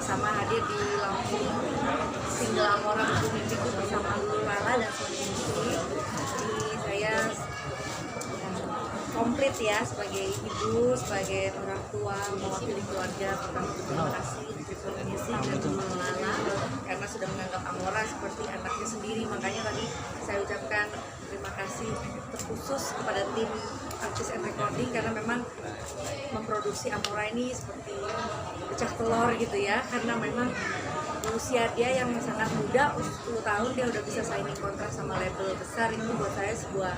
sama-sama hadir di launching single Amora Buku Mimpiku bersama Lulu Lala dan Sony Music. Jadi saya komplit ya sebagai ibu, sebagai orang tua, mewakili keluarga. Pertama terima kasih untuk Sony Music dan Lulu Lala karena sudah menganggap Amora seperti anaknya sendiri. Makanya tadi saya ucapkan terima kasih terkhusus kepada tim Artis and Recording karena memang memproduksi Amora ini seperti pecah telur gitu ya, karena memang usia dia yang sangat muda, 10 tahun dia udah bisa signing kontrak sama label besar. Itu buat saya sebuah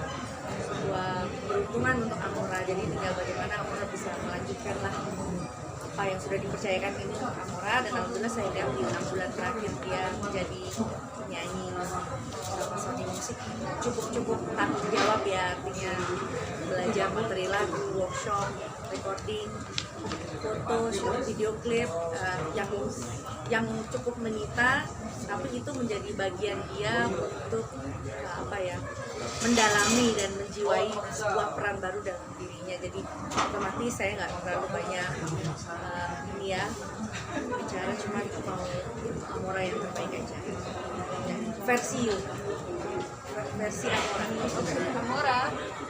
beruntungan untuk Amora. Jadi tinggal bagaimana Amora bisa melanjutkan lah apa yang sudah dipercayakan ini untuk Amora, dan alhamdulillah saya lihat di 6 bulan terakhir dia menjadi penyanyi sama Sony Music cukup tanggung jawab ya, artinya belajar materi lagu, workshop, recording, foto, shoot, video klip yang cukup menyita, tapi itu menjadi bagian dia untuk mendalami dan menjiwai sebuah peran baru dalam dirinya. Jadi otomatis saya nggak terlalu banyak bicara, cuma mau Amora yang terbaik aja. Versi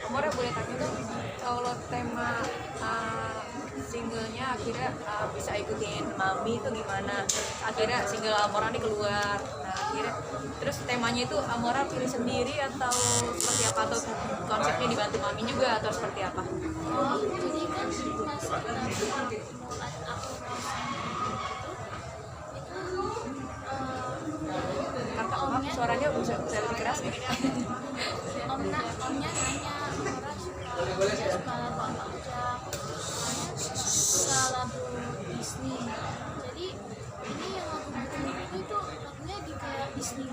Amora boleh tanya dong, kalau tema singlenya akhirnya bisa ikutin Mami itu gimana? Akhirnya single Amora ini keluar, akhirnya terus temanya itu Amora pilih sendiri atau seperti apa, atau konsepnya dibantu Mami juga atau seperti apa? Jadi kan Kakak, suaranya bisa lebih keras nih. omnya nanya Amora suka lagu apa aja, suka lagu Disney. Jadi ini yang lagu Buku Mimpiku itu lagunya di kayak Disney.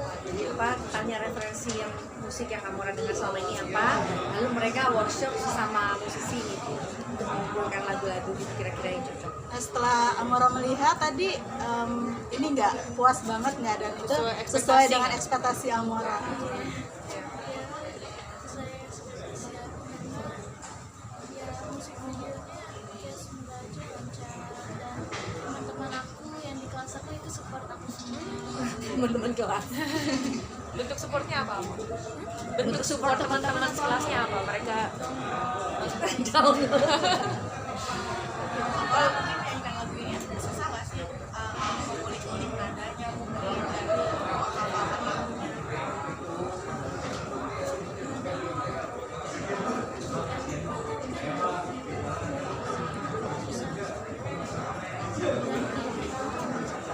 Jadi tanya referensi yang musik yang Amora dengar selama ini apa, lalu mereka workshop sesama musisi gitu untuk mengumpulkan lagu-lagu gitu kira-kira yang cocok. Nah, setelah Amora melihat tadi ini nggak puas banget nggak, dan itu sesuai dengan ekspektasi Amora. Musik videonya ya semoga aja lancar, dan teman-teman aku yang di kelas aku itu support aku semua. Teman-teman kelas. Bentuk supportnya apa? Bentuk support teman-teman sekelasnya apa? Mereka Jauh.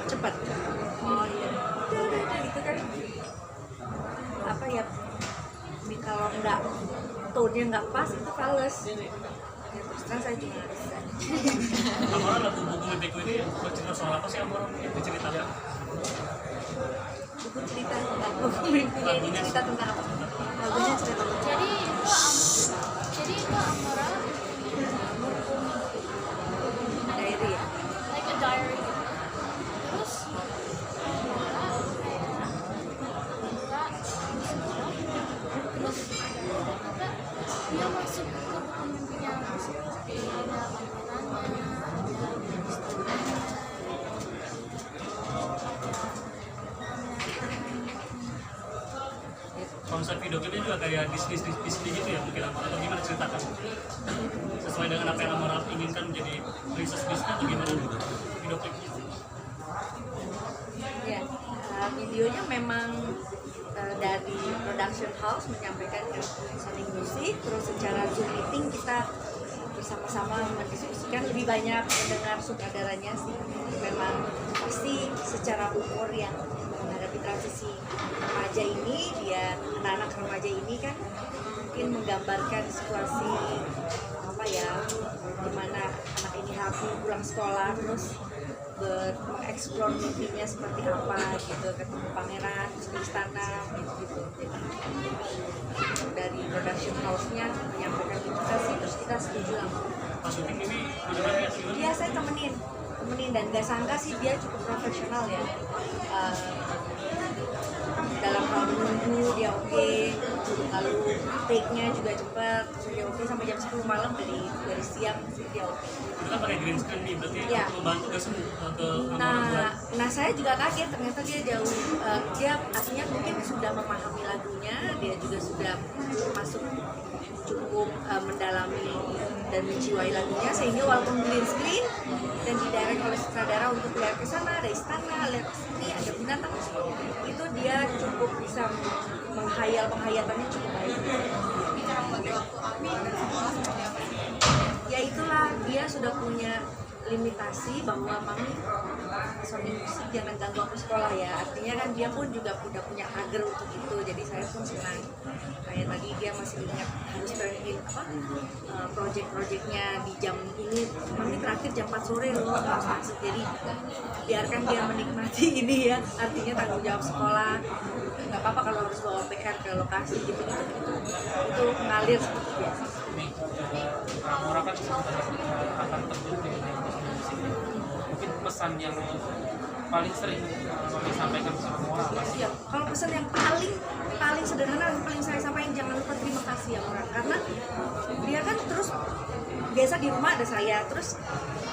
Cepat. Oh iya. Itu kan apa ya? Kalau nggak tone-nya nggak pas itu fals. Ya, terus terang saya juga nggak bisa. Amora lagu Buku Mimpiku ini bercerita soal apa sih Amora? Diceritakan? Buku cerita tentang buku mimpinya ini cerita tentang apa? Lagunya cerita tentang Jadi itu Amora diary ya. like a diary. Terus Amora terus ternyata dia masuk ke buku mimpinya. Ada pangerannya, ada istrinya. Konsep video klipnya juga kayak Disney gitu ya mungkin Amora, atau gimana ceritakan? Sesuai dengan apa yang Amora inginkan menjadi princess Disney atau gimana video klipnya? Ya, videonya memang dari production house menyampaikan ke Sony Music, terus secara Zoom meeting kita bersama-sama mendiskusikan, lebih banyak mendengar sutradaranya sih. Memang pasti secara umur yang menghadapi transisi remaja ini, dia anak-anak remaja ini kan mungkin menggambarkan situasi gimana anak ini happy pulang sekolah terus mengeksplor mimpinya seperti apa gitu, ketemu pangeran di istana gitu. Dari production house-nya menyampaikan ke kita sih, terus kita setuju lah. Pas syuting ini beneran ya sih? Iya, saya temenin dan gak sangka sih dia cukup profesional ya. Dalam hal menunggu dia oke, lalu take-nya juga cepat, dia oke sampai jam 10 malam dari siang dia oke. Kita pakai green screen nih, berarti Ya. membantu gak sih ke Amora buat Nah saya juga kaget ternyata dia jauh, dia artinya mungkin sudah memahami lagunya, dia juga sudah masuk cukup mendalami dan menjiwai lagunya, sehingga walaupun green screen dan didirect oleh sutradara untuk lihat ke sana, ada istana, lihat ke sini, ada binatang, itu dia cukup bisa menghayal, penghayatannya cukup baik. Ya itulah, dia sudah punya limitasi bahwa mami Sony Musik jangan ganggu aku sekolah ya, artinya kan dia pun juga udah punya pagar untuk itu, jadi saya pun senang. Kayak tadi dia masih ingat harus turn-in project-projectnya di jam ini, mami terakhir jam 4 sore loh harus masuk, jadi biarkan dia menikmati ini ya, artinya tanggung jawab sekolah, nggak apa-apa kalau harus bawa PR ke lokasi gitu, itu ngalir seperti biasa. Amora kan akan terjun dengan musik. Mungkin pesan yang paling sering kami sampaikan ke Amora apa sih? Ya, kalau pesan yang paling sederhana yang paling saya sampaikan, jangan lupa terima kasih ya orang, karena dia kan terus biasa di rumah ada saya, terus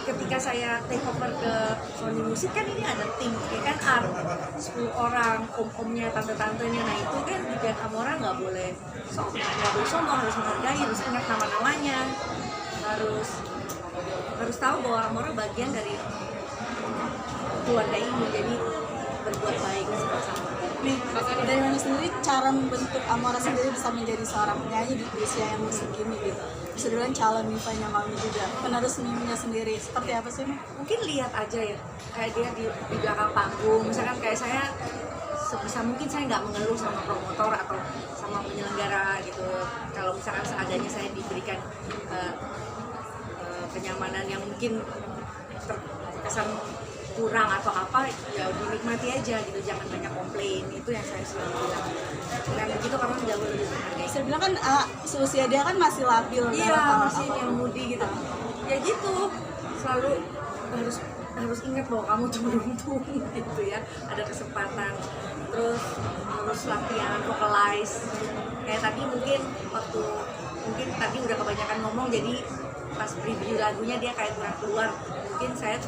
ketika saya take over ke Sony Musik kan ini ada tim, ya kan art 10 orang, om-omnya, tante-tantenya, nah itu kan juga Amora nggak boleh sombong, harus menghargai, harus ingat nama-namanya, harus tahu bahwa Amora bagian dari keluarga ini, jadi berbuat baik sama-sama. Nih, dari mana sendiri cara membentuk Amora sendiri bisa menjadi seorang penyanyi di usia yang musik ini gitu? Bisa dibilang calon divanya Mami juga, penerus miminya sendiri, seperti apa sih? Mungkin lihat aja ya, kayak dia di belakang panggung, misalkan kayak saya sebisa mungkin saya nggak mengeluh sama promotor atau sama penyelenggara gitu. Kalau misalkan seadanya saya diberikan kenyamanan yang mungkin terkesan kurang atau apa, ya dinikmati aja gitu, jangan banyak komplain, itu yang saya selalu bilang. Dan begitu karena jauh lebih menghargai. Saya bilang kan seusia dia kan masih labil, Iya, kan, masih yang mudi gitu. Ya gitu, selalu harus ingat bahwa kamu tuh beruntung gitu ya, ada kesempatan. Terus harus latihan vocalize. Kayak tadi mungkin tadi udah kebanyakan ngomong, jadi pas preview lagunya dia kayak kurang keluar. Mungkin saya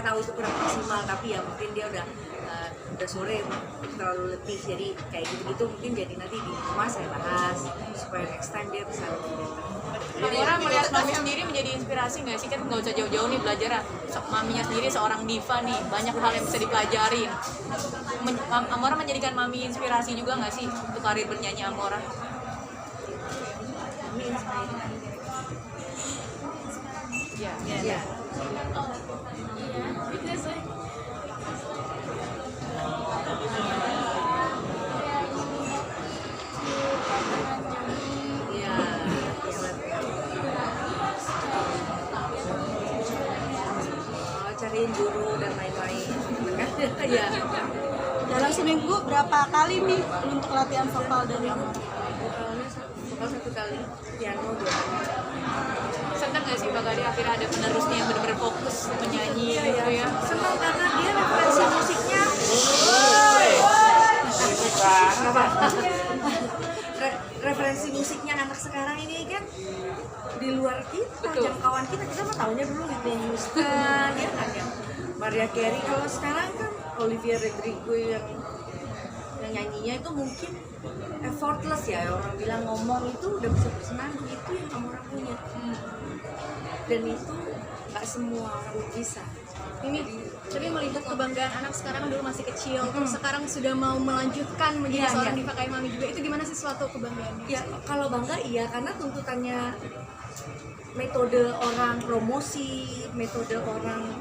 tahu itu kurang maksimal, tapi ya mungkin dia udah sore terlalu letih, jadi kayak gitu-gitu mungkin jadi nanti di rumah saya bahas supaya next time dia bisa lebih better. Amora melihat mami sendiri menjadi inspirasi nggak sih? Kan nggak usah jauh-jauh nih belajar, maminya sendiri seorang diva nih, banyak hal yang bisa dipelajari. Amora menjadikan mami inspirasi juga nggak sih untuk karir bernyanyi Amora? Kami inspire. Ya. Ya. Itu sih. Iya. Cariin guru dan lain-lain. Iya. Dalam seminggu berapa kali nih untuk latihan vokal dari Amora? Vokal 1 kali, piano 2 kali. Seneng nggak sih bakal akhirnya ada penerusnya yang benar-benar fokus menyanyi gitu ya? Senang karena dia referensi musiknya. Referensi musiknya anak sekarang ini kan di luar kita, jangkauan kita mah taunya dulu Whitney Houston, ya kan ya, Mariah Carey. Kalau sekarang kan Olivia Rodrigo yang nyanyinya itu mungkin effortless ya, orang bilang ngomong itu udah bisa bersenandung, itu yang kamu orang punya. Dan itu nggak semua orang bisa. Ini tapi melihat kebanggaan anak sekarang dulu masih kecil, terus sekarang sudah mau melanjutkan menjadi Iya, seorang iya. diva kayak Mami juga, itu gimana sih suatu kebanggaannya? Ya kalau bangga iya, karena tuntutannya metode orang promosi, metode orang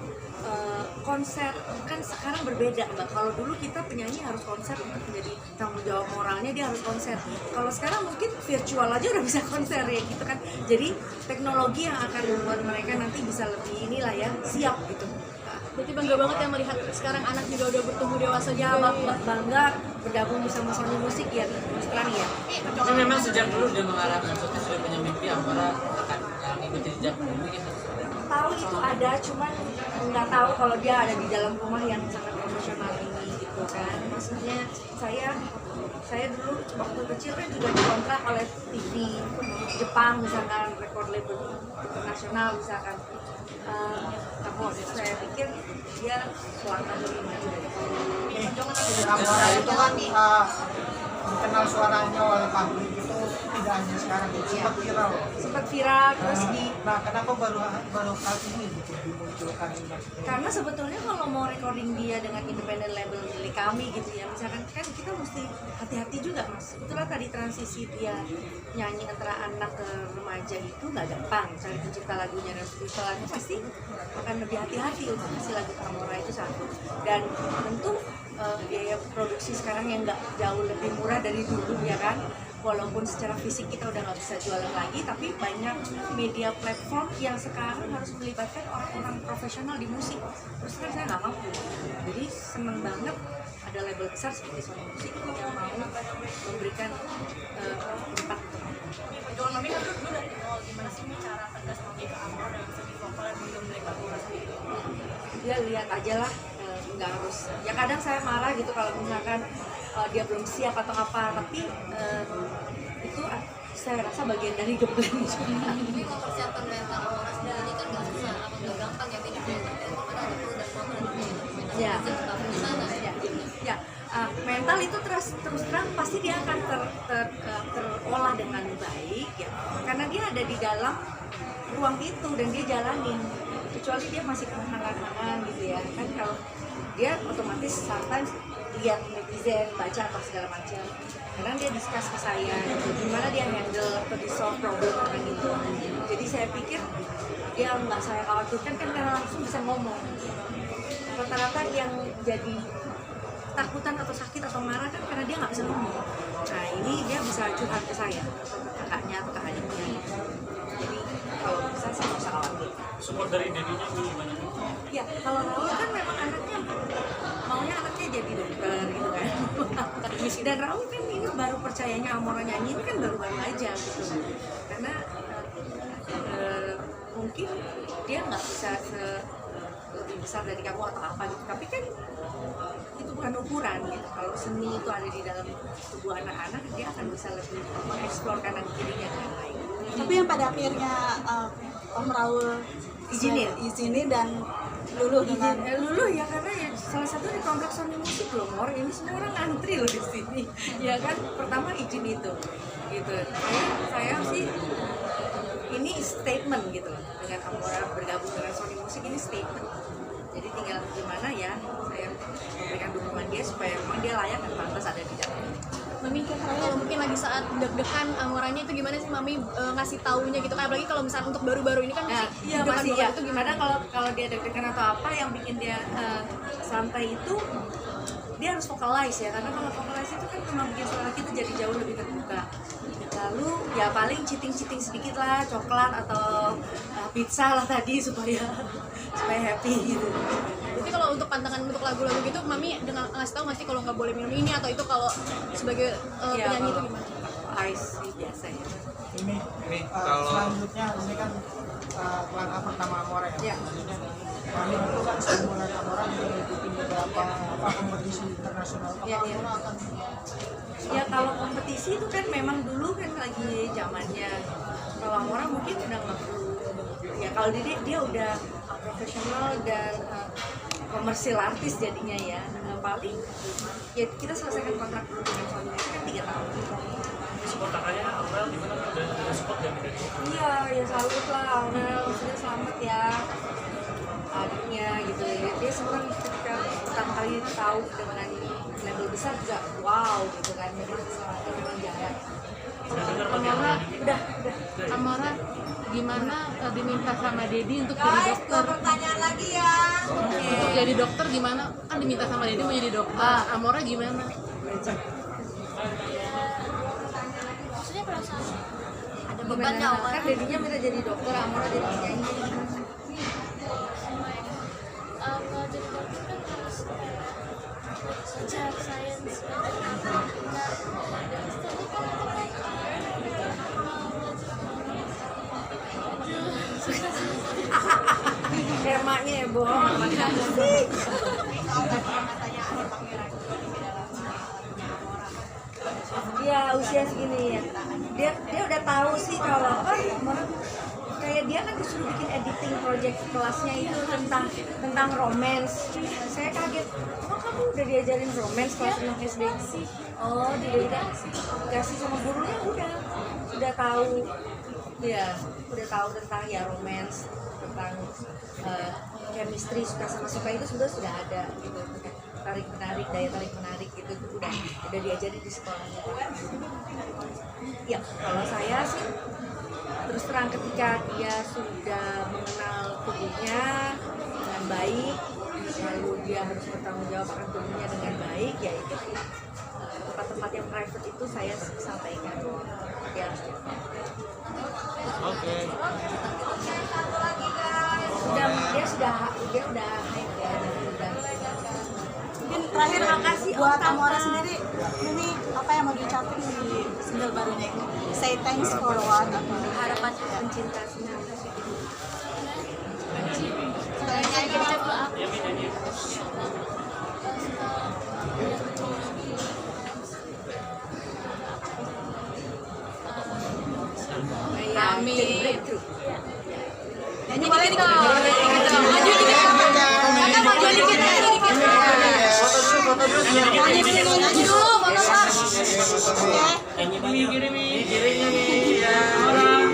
konser kan sekarang berbeda Mbak. Kalau dulu kita penyanyi harus konser untuk menjadi tanggung jawab moralnya, dia harus konser. Kalau sekarang mungkin virtual aja udah bisa konser ya gitu kan. Jadi teknologi yang akan membuat mereka nanti bisa lebih inilah ya, siap gitu. Berarti bangga banget ya melihat sekarang anak juga udah bertumbuh dewasa Ya juga. bangga bergabung bersama Sony Musik ya, terus terang ya. Tapi memang sejak dulu dia mengarahkan, maksudnya sudah punya mimpi Amora akan mengikuti jejak Mami gitu. Tahu itu ada, cuman nggak tahu kalau dia ada di dalam rumah yang sangat profesional ini gitu kan. Maksudnya saya dulu waktu kecil kan juga dikontrak oleh TV Jepang misalkan, record label internasional misalkan. saya pikir dia selangkah lebih maju dari Amora itu kan dikenal suaranya oleh publik itu tidak hanya sekarang, sempat viral. sempat viral terus di Nah, kenapa baru kali ini gitu dimunculkan? karena sebetulnya kalau mau recording dia dengan independent label milik kami gitu ya, misalkan kan kita mesti hati-hati juga mas. Itulah tadi transisi dia nyanyi antara anak ke remaja itu nggak gampang. Cari pencipta lagunya dan penciptaannya pasti akan lebih hati-hati untuk kasih lagu Amora itu satu. Dan tentu biaya produksi sekarang yang nggak jauh lebih murah dari dulu ya kan. Walaupun secara fisik kita udah nggak bisa jualan lagi, tapi banyak media platform yang sekarang harus melibatkan orang-orang profesional di musik. Terus kan saya nggak mampu, jadi seneng banget ada label besar seperti Sony Musik yang mau memberikan tempat untuk Perjuangan Mami kan dulu dari nol, gimana sih cara tegas Mami ke Amora dalam segi vokal dan juga mereka sendiri? dia lihat aja lah, nggak harus. Ya kadang saya marah gitu kalau misalkan dia belum siap atau apa, tapi itu saya rasa bagian dari gembleng juga. Tapi mempersiapkan mental Amora sendiri ini kan nggak susah, apa nggak gampang ya beda beda mana ada pro dan kontra Ya. di sana. Ya, mental itu terus terang pasti dia akan terolah dengan baik ya, karena dia ada di dalam ruang itu dan dia jalanin. Kecuali dia masih kemana-mana gitu ya kan, kalau dia otomatis sometimes lihat netizen, baca atau segala macam. Kadang dia discuss ke saya gitu, gimana dia handle atau di solve problem orang itu. Jadi saya pikir dia nggak saya khawatirkan kan karena langsung bisa ngomong. Rata-rata yang jadi takutan atau sakit atau marah kan karena dia nggak bisa ngomong. Nah ini dia bisa curhat ke saya, atau ke kakaknya atau ke adiknya. Jadi kalau bisa saya nggak usah khawatir. Support dari Dedinya gimana? Ya kalau Raul kan memang anaknya maunya anaknya jadi dokter gitu kan. Dan Raul kan ini baru percayanya Amora nyanyi ini kan baru-baru aja gitu. Karena mungkin dia nggak bisa lebih besar dari kamu atau apa gitu, tapi kan itu bukan ukuran gitu. Kalau seni itu ada di dalam tubuh anak-anak, dia akan bisa lebih mengeksplor kanan kirinya dengan baik. Tapi yang pada akhirnya Om Raul izinin dan luluh dengan Luluh ya, karena ya salah satu di kompleks Sony Musik loh Mor, ini semua orang ngantri loh di sini ya kan. Pertama izin itu gitu, saya sih ini statement gitu loh, dengan Amora bergabung dengan Sony Musik ini statement. Jadi tinggal gimana ya saya memberikan dukungan dia supaya memang dia layak dan pantas ada di dalam. Mami kalau mungkin lagi saat deg-degan Amoranya itu gimana sih Mami ngasih taunya gitu kan, apalagi kalau misalnya untuk baru-baru ini kan Nah, masih iya deg-degan masih banget ya. itu Gimana kalau dia deg-degan atau apa yang bikin dia santai itu dia harus vocalize ya, karena kalau vocalize itu kan memang bikin suara kita jadi jauh lebih terbuka. Lalu ya paling cheating sedikit lah, coklat atau pizza lah tadi supaya happy gitu. Jadi kalau untuk pantangan untuk lagu-lagu gitu Mami dengan ngasih tahu nggak sih kalau nggak boleh minum ini atau itu kalau sebagai Ya, penyanyi itu kalau gimana? ice sih biasa ya. Ini kalau- selanjutnya ini kan langkah pertama Amora Ya. ya. Kami itu kan seumuran Amora mengikuti beberapa kompetisi internasional. Ya, Apa ya. Amora akan Ya kalau kompetisi itu kan memang dulu kan lagi zamannya. Kalau orang mungkin udah nggak perlu. Ya kalau dia udah profesional dan komersil artis jadinya ya. Paling ya kita selesaikan kontrak dulu dengan Sony Music kan 3 tahun. Support kakaknya Aurel gimana? Ada support dari Dedi? Iya ya salut lah Aurel, maksudnya selamat ya adiknya gitu ya. Dia senang ketika pertama kali tahu dengan label besar juga wow gitu kan, memang selalu memang jalan. Amora, Udah. Amora gimana diminta sama Dedi untuk jadi dokter? Pertanyaan lagi ya. Untuk jadi dokter gimana? Kan diminta sama Dedi mau jadi dokter. Amora gimana? Maksudnya perasaan ada Gimana? bebannya Amora. Kan Dedinya minta jadi dokter, Amora jadi penyanyi. Kalau jadi dokter kan harus sejarah sains. Kayak emaknya ya, bohong. Makasih. Iya, usia segini ya. Dia udah tahu sih kalau Amora kayak dia kan disuruh bikin editing project kelasnya itu tentang romance. Saya kaget, oh kamu udah diajarin romance kelas 6 SD? Oh, dikasih sama gurunya udah tahu. Ya, udah tahu tentang ya romance, tentang chemistry, suka sama suka itu sudah ada gitu. Daya tarik menarik gitu udah diajarin di sekolahnya. Ya, kalau saya sih terus terang ketika dia sudah mengenal tubuhnya dengan baik, lalu dia harus bertanggung jawab akan tubuhnya dengan baik, ya itu tempat-tempat yang private itu saya sampaikan dia harus dia udah hype ya, Mungkin terakhir makasih buat Amora sendiri, ini apa yang mau diucapin di single barunya ini? Say thanks for what? harapan pencinta single. Amin. Nyanyi boleh dong. Maju dikit. Kakak maju dikit. Nyanyi dulu, foto Pak.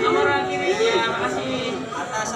Amora kiri ya, makasih. Atas.